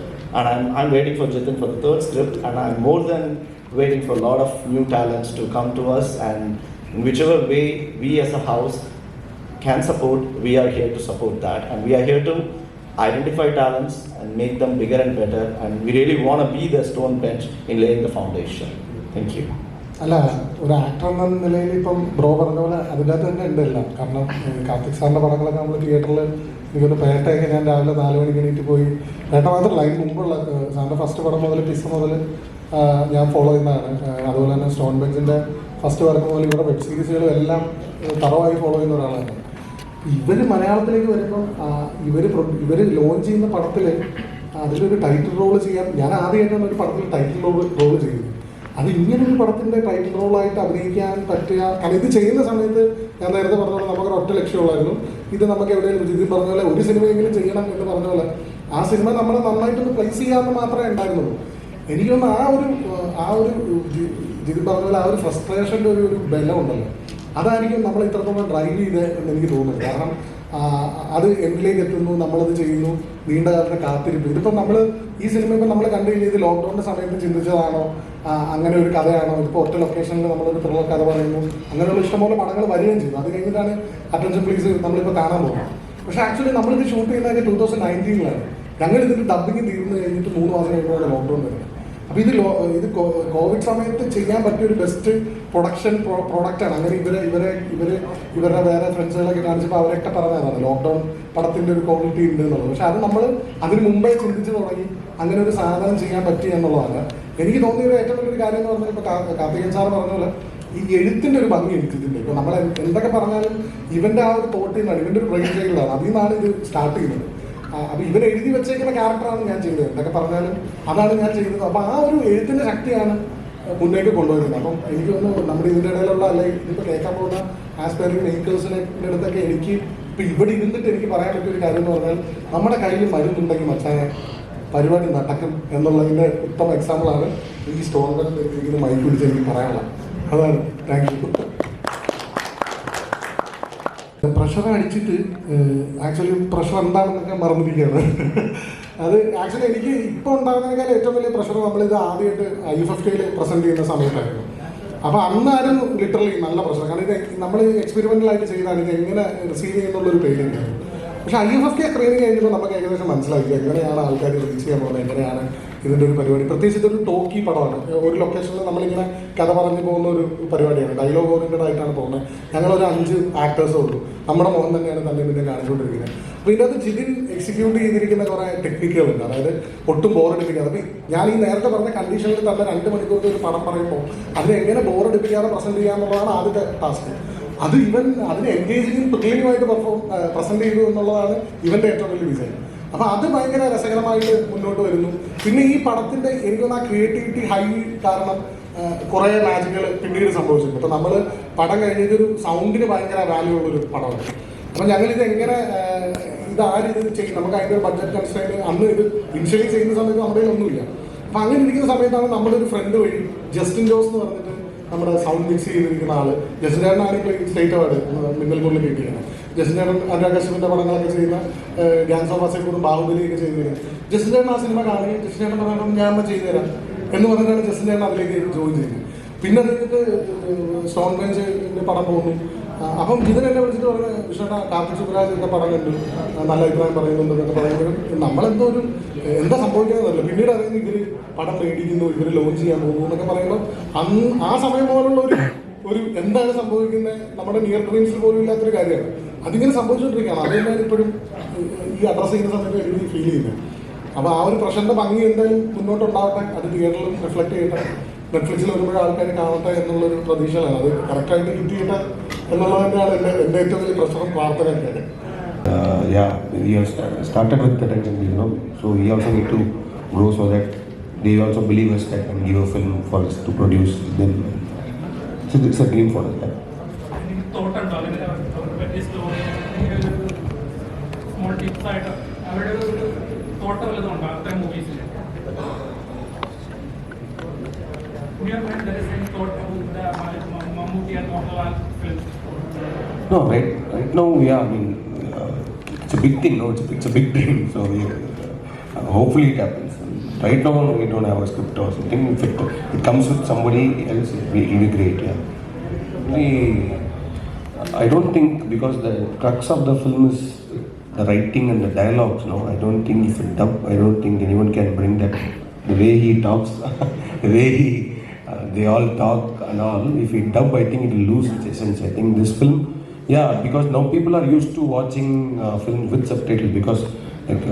And I'm waiting for Jitin for the 3rd script, and I'm more than waiting for a lot of new talents to come to us, and in whichever way we as a house can support, we are here to support that, and we are here to identify talents and make them bigger and better, and we really want to be the stone bench in laying the foundation. Thank you. അല്ല, ഒരു actor എന്ന നിലയിൽ ഇപ്പം bro പറഞ്ഞ പോലെ അതിനകത്ത് തന്നെ ഉണ്ടല്ല. കാരണം കാർത്തിക് സാറിൻ്റെ പടങ്ങളൊക്കെ നമ്മൾ തിയേറ്ററിൽ എനിക്കൊന്ന് പേട്ടയൊക്കെ ഞാൻ രാവിലെ 4 മണിക്ക് എണീറ്റ് പോയി, പേട്ട മാത്രമല്ല അതിന് മുമ്പുള്ള സാറിൻ്റെ ഫസ്റ്റ് പടം മുതൽ പിസ് മുതൽ ഞാൻ ഫോളോ ചെയ്യുന്നതാണ്. അതുപോലെ തന്നെ സ്റ്റോൺ ബെഞ്ചിൻ്റെ ഫസ്റ്റ് വർക്ക് മുതൽ ഇവിടെ വെബ് സീരീസുകളും എല്ലാം തറവായി ഫോളോ ചെയ്യുന്ന ഒരാളാണ്. ഇവർ മലയാളത്തിലേക്ക് വരുമ്പം ഇവർ ലോഞ്ച് ചെയ്യുന്ന പടത്തിൽ അതിലൊരു ടൈറ്റിൽ റോൾ ചെയ്യാൻ ഞാൻ ആദ്യമായിട്ടാണ് ഒരു പടത്തിൽ ടൈറ്റിൽ റോൾ ചെയ്യുന്നത്. അത് ഇങ്ങനൊരു പടത്തിൻ്റെ ടൈറ്റിൽ റോളായിട്ട് അഭിനയിക്കാൻ പറ്റുക. കാരണം ഇത് ചെയ്യുന്ന സമയത്ത് ഞാൻ നേരത്തെ പറഞ്ഞ പോലെ നമുക്കൊരു ഒറ്റ ലക്ഷ്യമുള്ളായിരുന്നു, ഇത് നമുക്ക് എവിടെയെങ്കിലും ഇത് പറഞ്ഞ പോലെ ഒരു സിനിമയെങ്കിലും ചെയ്യണം എന്ന് പറഞ്ഞ പോലെ ആ സിനിമ നമ്മൾ നന്നായിട്ടൊന്ന് പ്ലേസ് ചെയ്യാമെന്ന് മാത്രമേ ഉണ്ടായിരുന്നുള്ളൂ. എനിക്കൊന്ന് ആ ഒരു ജിതിൻ പറഞ്ഞ പോലെ ആ ഒരു ഫ്രസ്ട്രേഷൻ്റെ ഒരു ബലം ഉണ്ടല്ലോ, അതായിരിക്കും നമ്മൾ ഇത്രത്തോളം ഡ്രൈവ് ചെയ്ത് എന്ന് എനിക്ക് തോന്നുന്നു. കാരണം അത് എന്തിലേക്ക് എത്തുന്നു, നമ്മളത് ചെയ്യുന്നു, നീണ്ട കാലത്തെ കാത്തിരിപ്പ്. ഇതിപ്പോൾ നമ്മൾ ഈ സിനിമ ഇപ്പം നമ്മൾ കണ്ടു കഴിഞ്ഞാൽ ഇത് ലോക്ക്ഡൗണിൻ്റെ സമയത്ത് ചിന്തിച്ചതാണോ, അങ്ങനെ ഒരു കഥയാണോ, ഇപ്പോൾ ഒറ്റ ലൊക്കേഷനിൽ നമ്മളൊരു ത്രില്ലർ കഥ പറയുന്നു, അങ്ങനെയുള്ള ഇഷ്ടംപോലെ പടങ്ങൾ വരികയും ചെയ്തു. അത് കഴിഞ്ഞിട്ടാണ് അറ്റൻഷൻ പ്ലീസ് നമ്മളിപ്പോൾ കാണാൻ പോകുന്നത്. പക്ഷേ ആക്ച്വലി നമ്മളിത് ഷൂട്ട് ചെയ്യുന്നതൊക്കെ 2019-ലാണ്. ഞങ്ങൾ ഇതിൻ്റെ ഡബിങ് തീർന്നു കഴിഞ്ഞിട്ട് 3 മാസം കഴിഞ്ഞാണ് ലോക്ക്ഡൗൺ വരുന്നത്. അപ്പോൾ ഇത് കോവിഡ് സമയത്ത് ചെയ്യാൻ പറ്റിയ ഒരു ബെസ്റ്റ് പ്രൊഡക്ഷൻ പ്രോഡക്റ്റാണ്. അങ്ങനെ ഇവരുടെ വേറെ ഫ്രണ്ട്സുകളൊക്കെ കാണിച്ചപ്പോൾ അവരൊക്കെ പറഞ്ഞതാണ് ലോക്ക്ഡൗൺ പടത്തിൻ്റെ ഒരു ക്വാളിറ്റി ഉണ്ട് എന്നുള്ളത്. പക്ഷെ അത് നമ്മൾ അതിന് മുമ്പേ ചിന്തിച്ച് തുടങ്ങി അങ്ങനെ ഒരു സാധനം ചെയ്യാൻ പറ്റി എന്നുള്ളതാണ് എനിക്ക് തോന്നിയ ഏറ്റവും വലിയൊരു കാര്യം എന്ന് പറഞ്ഞാൽ. ഇപ്പോൾ കാർത്തികൻ സാറ് പറഞ്ഞ പോലെ ഈ എഴുത്തിൻ്റെ ഒരു ഭംഗി എനിക്ക് ഇതിൻ്റെ. ഇപ്പോൾ നമ്മൾ എന്തൊക്കെ പറഞ്ഞാലും ഇവൻ്റെ ആ ഒരു തോട്ടിൽ നിന്നാണ്, ഇവൻ്റെ ഒരു ബ്രെയിൻ സൈക്കിളാണ്, അതിൽ നിന്നാണ് ഇത് സ്റ്റാർട്ട് ചെയ്യുന്നത്. അപ്പോൾ ഇവൻ എഴുതി വെച്ചേക്കുന്ന ക്യാരക്ടറാണ് ഞാൻ ചെയ്തത്. എന്തൊക്കെ പറഞ്ഞാലും അതാണ് ഞാൻ ചെയ്യുന്നത്. അപ്പോൾ ആ ഒരു എഴുത്തിൻ്റെ ശക്തിയാണ് മുന്നേക്ക് കൊണ്ടുവരുന്നത്. അപ്പം എനിക്ക് തോന്നുന്നു നമ്മുടെ ഇതിൻ്റെ ഇടയിലുള്ള അല്ലെങ്കിൽ ഇതിപ്പോൾ കേൾക്കാൻ പോകുന്ന ആസ്പയറിംഗ് മേക്കേഴ്സിനെ അടുത്തൊക്കെ എനിക്ക് ഇപ്പോൾ ഇവിടെ ഇരുന്നിട്ട് എനിക്ക് പറയാൻ പറ്റിയൊരു കാര്യം എന്ന് പറഞ്ഞാൽ നമ്മുടെ കയ്യിൽ മരുന്നുണ്ടെങ്കിൽ മച്ചാനെ പരിപാടി നടക്കും എന്നുള്ളതിൻ്റെ ഉത്തമ എക്സാമ്പിളാണ് ഈ സ്റ്റോൺ ഇരിക്കുന്ന മൈക്ക് പിടിച്ച് എനിക്ക് പറയാനുള്ളത്. അതാണ്. Thank you. പ്രഷർ അടിച്ചിട്ട് ആക്ച്വലി പ്രഷർ എന്താണെന്നൊക്കെ മറന്നിരിക്കുകയാണ്. അത് ആക്ച്വലി എനിക്ക് ഇപ്പോൾ ഉണ്ടാകുന്നതിനേക്കാൾ ഏറ്റവും വലിയ പ്രഷർ നമ്മളിത് ആദ്യമായിട്ട് IFFKയിൽ പ്രസൻറ്റ് ചെയ്യുന്ന സമയത്തായിരുന്നു. അപ്പോൾ അന്നാരും ലിറ്ററലി നല്ല പ്രഷർ. കാരണം ഇത് നമ്മൾ എക്സ്പെരിമെൻ്റലായിട്ട് ചെയ്താണ് ഇത് എങ്ങനെ റിസീവ് ചെയ്യുന്നുള്ളൊരു പേടിയുണ്ട്. പക്ഷേ IFFK സ്ക്രീനിങ് കഴിഞ്ഞപ്പോൾ നമുക്ക് ഏകദേശം മനസ്സിലാക്കി എങ്ങനെയാണ് ആൾക്കാർ റീച്ച് ചെയ്യാൻ പോകുന്നത്, എങ്ങനെയാണ് ഇതിൻ്റെ ഒരു പരിപാടി. പ്രത്യേകിച്ച് ഇതൊരു ടോക്കി പടമാണ്. ഒരു ലൊക്കേഷനിൽ നമ്മളിങ്ങനെ കഥ പറഞ്ഞു പോകുന്ന ഒരു പരിപാടിയാണ്. ഡയലോഗ് ഓറിയൻറ്റഡ് ആയിട്ടാണ് പോകുന്നത്. ഞങ്ങളൊരു 5 ആക്ടേഴ്സേ ഉള്ളൂ. നമ്മുടെ മോഹൻ തന്നെയാണ് തന്നെ പിന്നെ കാണിച്ചുകൊണ്ടിരിക്കുന്നത്. അപ്പോൾ ഇതിനകത്ത് ജിതിൻ എക്സിക്യൂട്ട് ചെയ്തിരിക്കുന്ന കുറേ ടെക്നിക്കുകളുണ്ട്. അതായത് ഒട്ടും ബോറടിപ്പിക്കാതെ. അപ്പോൾ ഞാൻ ഈ നേരത്തെ പറഞ്ഞ കണ്ടീഷനിൽ തന്നെ 2 മണിക്കൂർ ഒരു പടം പറയുമ്പോൾ അതിനെ എങ്ങനെ ബോറടിപ്പിക്കാതെ പ്രസൻറ്റ് ചെയ്യാന്നുള്ളതാണ് ആദ്യത്തെ ടാസ്ക്. അത് അതിനെ എൻഗേജിങ് ക്ലീനുമായിട്ട് പ്രസൻറ്റ് ചെയ്തു എന്നുള്ളതാണ് ഇവൻ്റെ ഏറ്റവും വലിയ വിജയം. അപ്പോൾ അത് ഭയങ്കര രസകരമായിട്ട് മുന്നോട്ട് വരുന്നു. പിന്നെ ഈ പടത്തിൻ്റെ എനിക്കൊന്ന് ആ ക്രിയേറ്റിവിറ്റി ഹൈ കാരണം കുറേ മാജിക്കുകൾ പിന്നീട് സംഭവിച്ചിട്ടുണ്ട്. ഇപ്പോൾ നമ്മൾ പടം കഴിഞ്ഞൊരു സൗണ്ടിന് ഭയങ്കര വാല്യൂ ഉള്ളൊരു പടമാണ്. അപ്പോൾ ഞങ്ങളിത് എങ്ങനെ ഇതാരും ഇത് ചെയ്യും, നമുക്ക് അതിൻ്റെ ഒരു ബഡ്ജറ്റ് കൺസ്ട്രെയിൻ അന്ന് ഇത് ഇനിഷ്യലി ചെയ്യുന്ന സമയത്ത് നമ്മുടെ ഒന്നുമില്ല. അപ്പോൾ അങ്ങനെ ഇരിക്കുന്ന സമയത്താണ് നമ്മുടെ ഒരു ഫ്രണ്ട് വഴി ജസ്റ്റിൻ ജോസ് എന്ന് പറഞ്ഞിട്ട് നമ്മുടെ സൗണ്ട് മിക്സ് ചെയ്തിരിക്കുന്ന ആള്, ജസ്റ്റിൻ ചേട്ടനാണ് ഇപ്പോൾ സ്റ്റേറ്റ് അവാർഡ് മിന്നൽകൂറിൽ കിട്ടിയത്. ജസ്റ്റിൻ ചേട്ടൻ അനുരാഗ് കശ്യപിന്റെ പടങ്ങളൊക്കെ ചെയ്യുന്ന ഗാങ്സ് ഓഫ് വാസേക്കൂറും ബാഹുബലിയൊക്കെ ചെയ്തിരുന്നത്. ജസ്റ്റിൻ ചേട്ടൻ ആ സിനിമ കാണുകയും ജസ്റ്റിൻ ചേട്ടൻ പറയണം ഞാൻ ചെയ്തുതരാം എന്ന് പറഞ്ഞിട്ടാണ് ജസ്റ്റിൻ ചേട്ടൻ അതിലേക്ക് ജോയിൻ ചെയ്യുന്നത്. പിന്നെ അതിലേക്ക് സ്റ്റോൺ ബെഞ്ചിന്റെ പടം പോകുന്നു. അപ്പം ഇതിനെ എന്നെ വിളിച്ചിട്ട് പറഞ്ഞ വിഷ്ണുട്ട കാർത്തിക് സുബരാജിന്റെ പടം കണ്ടു, നല്ല അഭിപ്രായം പറയുന്നുണ്ട് എന്നൊക്കെ പറയുമ്പോഴും നമ്മളെന്തോ ഒരു എന്താ സംഭവിക്കുന്നതല്ല. പിന്നീട് അറിയുന്നു ഇവര് പടം മേടിക്കുന്നു, ഇവര് ലോഞ്ച് ചെയ്യാൻ പോകുന്നു എന്നൊക്കെ പറയുമ്പോൾ അന്ന് ആ സമയം പോലുള്ള ഒരു എന്താണ് സംഭവിക്കുന്നത് നമ്മുടെ നിയർ ഡ്രീംസിൽ പോലും ഇല്ലാത്തൊരു കാര്യമാണ്. അതിങ്ങനെ സംഭവിച്ചുകൊണ്ടിരിക്കുകയാണ്. അത് തന്നെയാണ് ഇപ്പോഴും ഈ അഡ്രസ് ചെയ്യുന്ന സമയത്ത് എനിക്ക് ഫീൽ ചെയ്യുന്നത്. അപ്പോൾ ആ ഒരു പ്രശ്നത്തിന്റെ ഭംഗി എന്തായാലും മുന്നോട്ടുണ്ടാവട്ടെ, അത് തിയേറ്ററിൽ റിഫ്ലക്ട് ചെയ്യട്ടെ, നെറ്റ്ഫ്ലിക്സിൽ വരുമ്പോൾ ആൾക്കാർ കാണട്ടെ എന്നുള്ളൊരു പ്രതീക്ഷയാണ്. അത് കറക്റ്റായിട്ട് ഹിറ്റ് ചെയ്യട്ടെ എന്നുള്ളത് തന്നെയാണ് എൻ്റെ ഏറ്റവും വലിയ പ്രശ്നം, പ്രാർത്ഥനയൊക്കെയാണ്. Yeah, we have started with the attention, so we also need to grow so that they also believe us that and give a film for us to produce. Then so it's a dream for us. Small tips ആയിട്ട് അവരുടെ ഒരു തോട്ടം വല്ലതുണ്ടോ അത്തരം മൂവീസിൽ? No, right now, yeah, I mean, it's a big thing, no? It's a big dream, so hopefully it happens. Right now, we don't have a script or something. If it comes with somebody else, it will be great, yeah. I don't think, because the crux of the film is the writing and the dialogues, no? I don't think if it dub, I don't think anyone can bring that. The way he talks, the way they all talk and all, if we dub, I think it will lose its essence. I think this film, yeah, because now people are used to watching films with subtitles, because like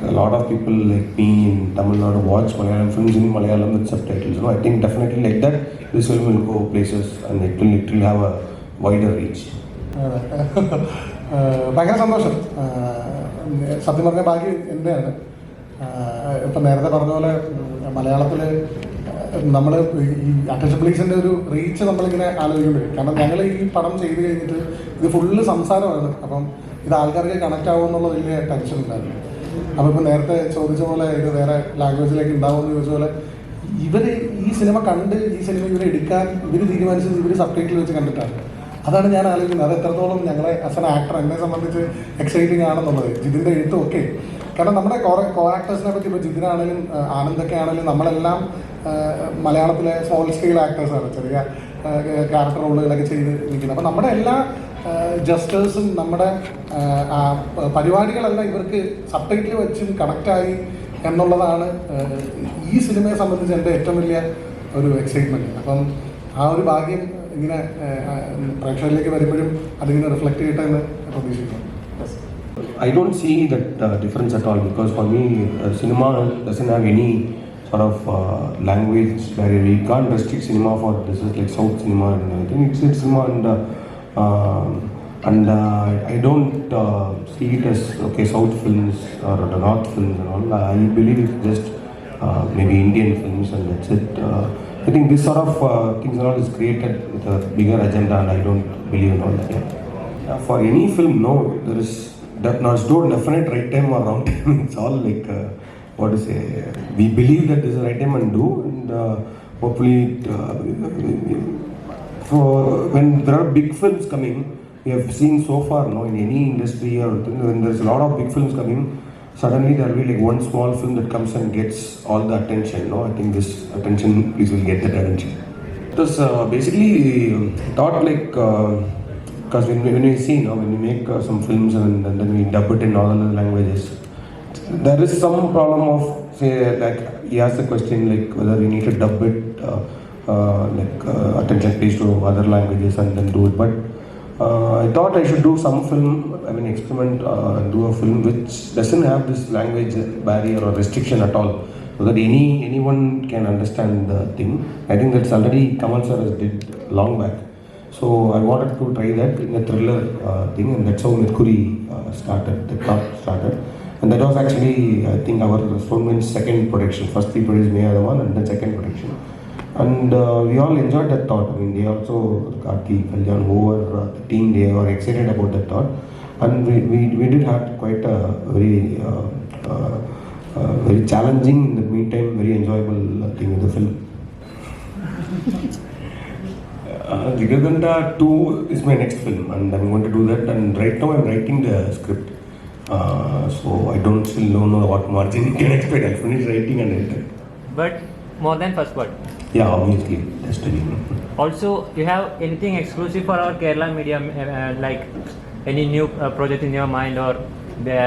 a lot of people like me in Tamil Nadu watch Malayalam films in Malayalam with subtitles. I think definitely like that, this film will go places and it will have a wider reach. ഭയങ്കര സന്തോഷം. സത്യം പറഞ്ഞ ഭാഗ്യം എൻ്റെയാണ്. ഇപ്പം നേരത്തെ പറഞ്ഞ പോലെ മലയാളത്തിൽ നമ്മൾ ഈ അറ്റൻഷൻ പ്ലീസിൻ്റെ ഒരു റീച്ച് നമ്മളിങ്ങനെ ആലോചിക്കുമ്പോഴേ, കാരണം ഞങ്ങൾ ഈ പടം ചെയ്ത് കഴിഞ്ഞിട്ട് ഇത് ഫുള്ള് സംസാരമാണ്. അപ്പം ഇത് ആൾക്കാർക്ക് കണക്റ്റ് ആവുമെന്നുള്ള വലിയ ടെൻഷൻ ഉണ്ടായിരുന്നു. അപ്പോൾ ഇപ്പം നേരത്തെ ചോദിച്ച പോലെ ഇത് വേറെ ലാംഗ്വേജിലേക്ക് ഉണ്ടാവുമെന്ന് ചോദിച്ച പോലെ ഇവർ ഈ സിനിമ കണ്ട് ഈ സിനിമ ഇവരെ എടുക്കാൻ ഇവർ തീരുമാനിച്ചത് ഇവർ സബ്ടൈറ്റിൽ വെച്ച് കണ്ടിട്ടാണ്. അതാണ് ഞാൻ ആലോചിക്കുന്നത്. അത് എത്രത്തോളം ഞങ്ങളെ ആസ് എൻ ആക്ടർ എന്നെ സംബന്ധിച്ച് എക്സൈറ്റിംഗ് ആണെന്നുള്ളത്. ജിതിൻ്റെ എഴുത്തും ഒക്കെ, കാരണം നമ്മുടെ കോ ആക്ടേഴ്സിനെ പറ്റി ഇപ്പോൾ ജിതിനാണെങ്കിലും ആനന്ദൊക്കെ ആണെങ്കിലും നമ്മളെല്ലാം മലയാളത്തിലെ സ്മോൾ സ്കെയിൽ ആക്ടേഴ്സാണ്, ചെറിയ ക്യാരക്ടർ റോളുകളൊക്കെ ചെയ്ത് നിൽക്കുന്നത്. അപ്പോൾ നമ്മുടെ എല്ലാ ജസ്റ്റേഴ്സും നമ്മുടെ പരിപാടികളെല്ലാം ഇവർക്ക് സബ്ടൈറ്റിൽ വെച്ചും കണക്റ്റായി എന്നുള്ളതാണ് ഈ സിനിമയെ സംബന്ധിച്ച് എൻ്റെ ഏറ്റവും വലിയ ഒരു എക്സൈറ്റ്മെൻറ്റ്. അപ്പം ആ ഒരു ഭാഗ്യം ഇങ്ങനെ പ്രേക്ഷകരിലേക്ക് വരുമ്പോഴും അതിങ്ങനെ റിഫ്ലക്റ്റ് ചെയ്യട്ടെ എന്ന് പ്രതീക്ഷിക്കുന്നു. I don't see that difference at all, because for me, cinema doesn't have any sort of language barrier. You can't restrict cinema for this is like South cinema and everything. It's cinema, and I don't see it as okay South films or the North films and all. I believe it's just maybe Indian films and that's it. I think this sort of things and all is created with a bigger agenda, and I don't believe in all that. Yeah. For any film, no, there is. There's no definite right time or wrong time. It's all like what to say. We believe that this is the right time and do, and hopefully, for when there are big films coming, we have seen so far, no, in any industry or when there's a lot of big films coming, suddenly there will be like one small film that comes and gets all the attention. No, I think this attention, please will get that attention. It was basically thought like. Because when we see, when we make some films and then we dub it in all other languages, there is some problem of, say, like he asked the question like whether we need to dub it, attention please to other languages and then do it. But I thought I should do some film, experiment, do a film which doesn't have this language barrier or restriction at all, so that anyone can understand the thing. I think that's already Kamal sir has did long back. So I wanted to try that in a thriller thing, and that's how Mercury started, the plot started. And that was actually, I think, our Stoneman's second production. First we produced Maya the one and then second production. And we all enjoyed that thought. They also, Karthik, Kalyan, who were the team, they were excited about that thought. And we did have quite a very challenging, in the meantime, very enjoyable thing with the film. Jigadanda 2 is my next film, and I'm going to do that. And right now I'm writing the script, so I don't still don't know what margin you can expect. I'll finish writing and edit. But more than first part. Yeah, obviously, that's to be. Also, you have anything exclusive for our Kerala media, like any new project in your mind, or the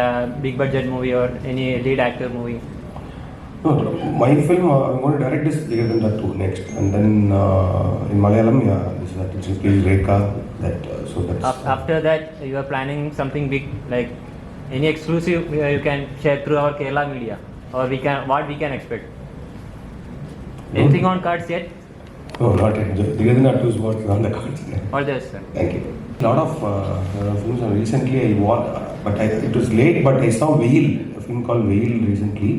big budget movie, or any lead actor movie? No, my film, I'm going to direct this Jigadanda 2 next, and then in Malayalam, this is Attention Please Rekha. So that's. After that, you are planning something big, like any exclusive you can share through our Kerala media, or what we can expect. Anything on cards yet? No, not yet. Jigadanda 2 is what's on the cards. All the best, sir. Thank you. A lot of films. Recently, it was late, but I saw Veil, a film called Veil recently.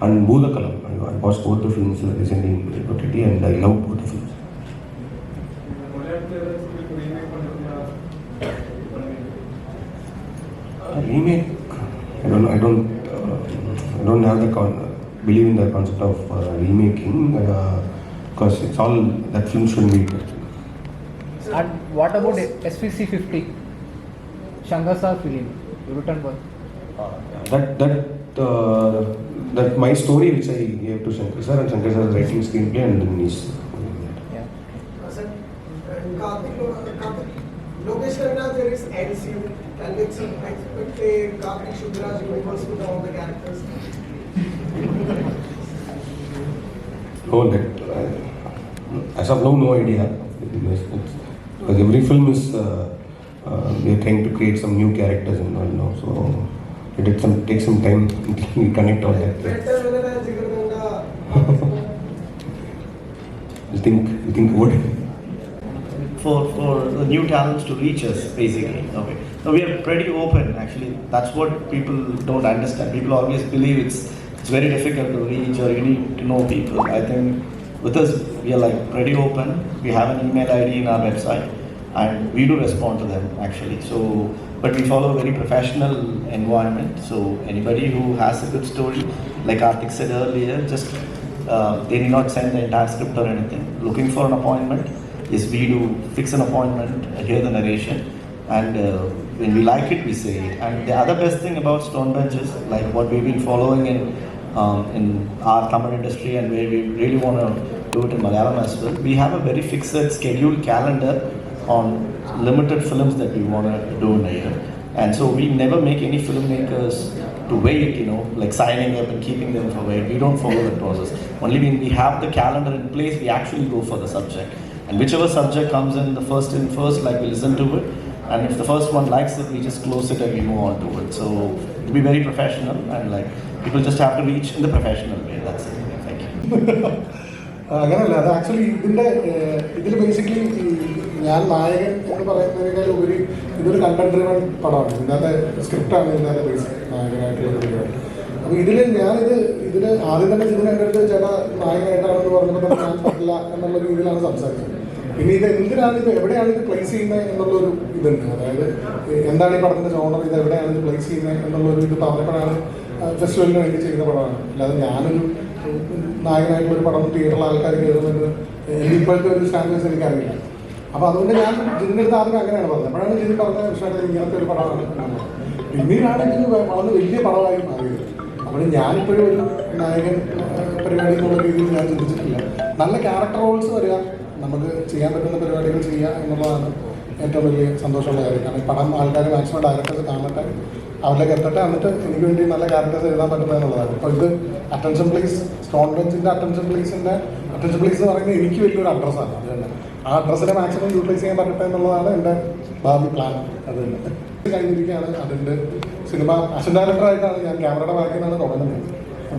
And Bhoodakalam. I watched both the films recently in OTT, and I love both the films. Remake? I don't have the believe in the concept of remaking, because it's all that film shouldn't be. And what about SVC 50? Shankar Sir film, written by. That my story which I gave to Shankar sir, and Shankar sir is writing screenplay, and then he's Yeah. Karthik, Lokesh Khanna, there is NCU, and it's expect a Karthik Subbaraj universe with all the characters. No, that as of now, no idea. Because every film is we are trying to create some new characters and all now, so. It takes some time to connect all that. You think what? For the new talents to reach us, basically. Okay. So we are pretty open, actually. That's what people don't understand. People always believe it's very difficult to reach, or you need to know people. I think with us, we are like pretty open. We have an email ID in our website, and we do respond to them, actually. So. But we follow a very professional environment. So anybody who has a good story, like Karthik said earlier, just they need not send the entire script or anything. Looking for an appointment, is we do fix an appointment, hear the narration, and when we like it, we say it. And the other best thing about Stonebench is like what we've been following in our Tamil industry, and where we really want to do it in Malayalam as well. We have a very fixed scheduled calendar on limited films that we want to do in a year. And so we never make any filmmakers to wait, like signing up and keeping them for wait. We don't follow that process. Only when we have the calendar in place, we actually go for the subject. And whichever subject comes in, the first in first, like we listen to it. And if the first one likes it, we just close it and we move on to it. So to be very professional, and like people just have to reach in the professional way. That's it. Thank you. അങ്ങനെയല്ല, അത് actually ഇതിൽ basically ഞാൻ നായകൻ എന്ന് പറയുന്നതിനേക്കാൾ ഉപരി ഇതൊരു content driven പടമാണ്. ഇതിനകത്തെ സ്ക്രിപ്റ്റാണ് ഇതിനകത്തെ ബേസിക് നായകനായിട്ടുള്ള പരിപാടി. അപ്പോൾ ഇതിൽ ആദ്യം തന്നെ ജിതിൻ എൻ്റെ അടുത്ത് ചേട്ടാ നായകനായിട്ടാണെന്ന് പറഞ്ഞപ്പോൾ തന്നെ ഞാൻ പറ്റില്ല എന്നുള്ള രീതിയിലാണ് സംസാരിച്ചത്. പിന്നെ എന്തിനാണ് എവിടെയാണ് ഇത് പ്ലേസ് ചെയ്യുന്നത് എന്നുള്ളൊരു ഇതുണ്ട്. അതായത് എന്താണ് ഈ പടത്തിൻ്റെ ജോണർ, ഇത് എവിടെയാണ് ഇത് പ്ലേസ് ചെയ്യുന്നത് എന്നുള്ളൊരു ഇത് പറഞ്ഞപ്പോഴാണ് ഫെസ്റ്റിവലിന് വേണ്ടി ചെയ്യുന്ന പടമാണ്. അല്ലാതെ ഞാനൊരു നായകനായിട്ടുള്ളൊരു പടം തിയേറ്ററിൽ ആൾക്കാർ കയറുന്നത് ഇപ്പോഴത്തെ ഒരു സ്റ്റാൻഡേർഡ്സ് എനിക്കറിയില്ല. അപ്പോൾ അതുകൊണ്ട് ഞാൻ ജിതിൻ്റെ അടുത്ത് ആദ്യം അങ്ങനെയാണ് പറഞ്ഞത്. അപ്പോഴാണ് ജിതിൻ പറഞ്ഞ വിഷയത്തിൽ ഇങ്ങനത്തെ ഒരു പടമാണ് എന്നുള്ളത്. പിന്നീടാണെങ്കിൽ വളരെ വലിയ പടമായി മാറിയത്. അപ്പോൾ ഞാനിപ്പോഴും ഒരു നായകൻ പരിപാടി എന്നുള്ള രീതിയിൽ ഞാൻ ചിന്തിച്ചിട്ടില്ല. നല്ല ക്യാരക്ടർ റോൾസ് വരിക, നമുക്ക് ചെയ്യാൻ പറ്റുന്ന പരിപാടികൾ ചെയ്യുക എന്നുള്ളതാണ് ഏറ്റവും വലിയ സന്തോഷമുള്ള കാര്യം. കാരണം പടം ആൾക്കാർ മാക്സിമം ഡയറക്ടേഴ്സ് കാണട്ടെ, അവരിലേക്ക് എത്തട്ടെ, എന്നിട്ട് എനിക്ക് വേണ്ടി നല്ല ക്യാരക്ടേഴ്സ് എഴുതാൻ പറ്റുന്നത് എന്നുള്ളതാണ്. അപ്പോൾ ഇത് അറ്റൻഷൻ പ്ലീസ്, സ്റ്റോൺബെഞ്ചിൻ്റെ അറ്റൻഷൻ പ്ലീസ് എന്ന് പറയുന്നത് എനിക്ക് വലിയൊരു അഡ്രസ്സാണ്. അത് തന്നെ ആ അഡ്രസ്സിനെ മാക്സിമം യൂട്ടിലൈസ് ചെയ്യാൻ പറ്റട്ടെ എന്നുള്ളതാണ് എൻ്റെ ഭാവി പ്ലാൻ. അത് തന്നെ കഴിഞ്ഞിരിക്കുകയാണ്. അതിൻ്റെ സിനിമ അസിസ്റ്റന്റ് ഡയറക്ടറായിട്ടാണ് ഞാൻ ക്യാമറയുടെ ബാക്കിലാണ് തുടങ്ങുന്നത്.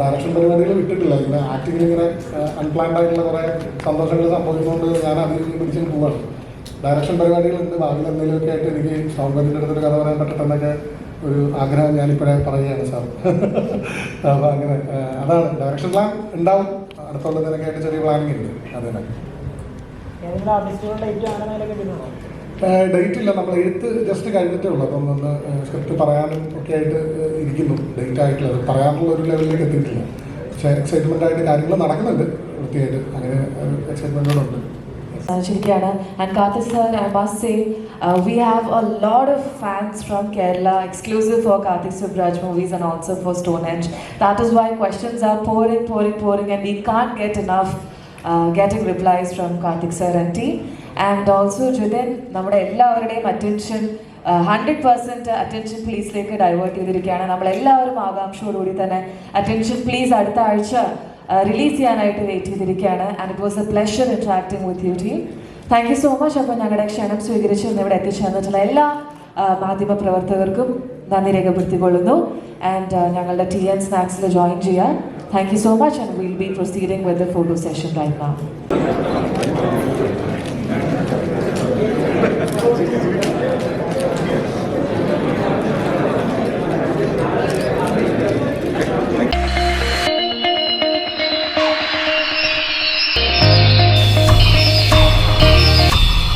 ഡയറക്ഷൻ പരിപാടികൾ വിട്ടിട്ടില്ല. ഇങ്ങനെ ആക്ടിങ്ങിൽ ഇങ്ങനെ അൺപ്ലാൻഡ് ആയിട്ടുള്ള കുറേ സന്തോഷങ്ങൾ സംഭവിച്ചുകൊണ്ട് ഞാൻ അതിൽ പിടിച്ചു പോവാണ്. ഡയറക്ഷൻ പരിപാടികളുണ്ട്. ഭാവിയിൽ എന്തെങ്കിലുമൊക്കെ ആയിട്ട് എനിക്ക് സ്റ്റോൺബെഞ്ചിൻ്റെ അടുത്തൊരു കഥ പറയാൻ പറ്റട്ടെന്നൊക്കെ ഒരു ആഗ്രഹം ഞാനിപ്പോഴേ പറയുകയാണ് സാർ. അപ്പോൾ അങ്ങനെ അതാണ് ഡയറക്ഷൻ പ്ലാൻ ഉണ്ടാവും. അടുത്തുള്ളതിനൊക്കെ ആയിട്ട് ചെറിയ പ്ലാനിങ് ഉണ്ട്. അത് തന്നെ ഡേറ്റ് ഇല്ല, നമ്മൾ എഴുത്ത് ജസ്റ്റ് കഴിഞ്ഞിട്ടേ ഉള്ളൂ. അപ്പം ഒന്ന് സ്ക്രിപ്റ്റ് പറയാനും ഒക്കെ ആയിട്ട് ഇരിക്കുന്നു. ഡേറ്റ് ആയിട്ടില്ല, അത് പറയാനുള്ള ഒരു ലെവലിലേക്ക് എത്തിയിട്ടില്ല. പക്ഷേ എക്സൈറ്റ്മെൻ്റ് ആയിട്ട് കാര്യങ്ങൾ നടക്കുന്നുണ്ട് വൃത്തിയായിട്ട്. അങ്ങനെ ഒരു എക്സൈറ്റ്മെൻറ്റുകളുണ്ട്. And Karthik sir, I must say, we have a lot of fans from Kerala, exclusive for Karthik Subbaraj movies and also for Stonehenge. That is why questions are pouring, and we can't get enough getting replies from Karthik sir and team. And also Jithin, നമ്മുടെ എല്ലാവരുടെയും attention 100% attention പ്ലീസിലേക്ക് divert ചെയ്തിരിക്കുകയാണ്. നമ്മളെല്ലാവരും ആകാംക്ഷയോടുകൂടി തന്നെ attention please അടുത്ത ആഴ്ച release ചെയ്യാനായിട്ട് wait ചെയ്തിരിക്കുകയാണ്. And it was A pleasure interacting with you team. Thank you so much. അപ്പോൾ ഞങ്ങളുടെ ക്ഷണം സ്വീകരിച്ച് ഇവിടെ എത്തിച്ചേർന്നിട്ടുള്ള എല്ലാ മാധ്യമ പ്രവർത്തകർക്കും നന്ദി രേഖപ്പെടുത്തിക്കൊള്ളുന്നു. ആൻഡ് ഞങ്ങളുടെ TN സ്നാക്സിൽ ജോയിൻ ചെയ്യാൻ thank you so much. And will be proceeding with the photo session right now.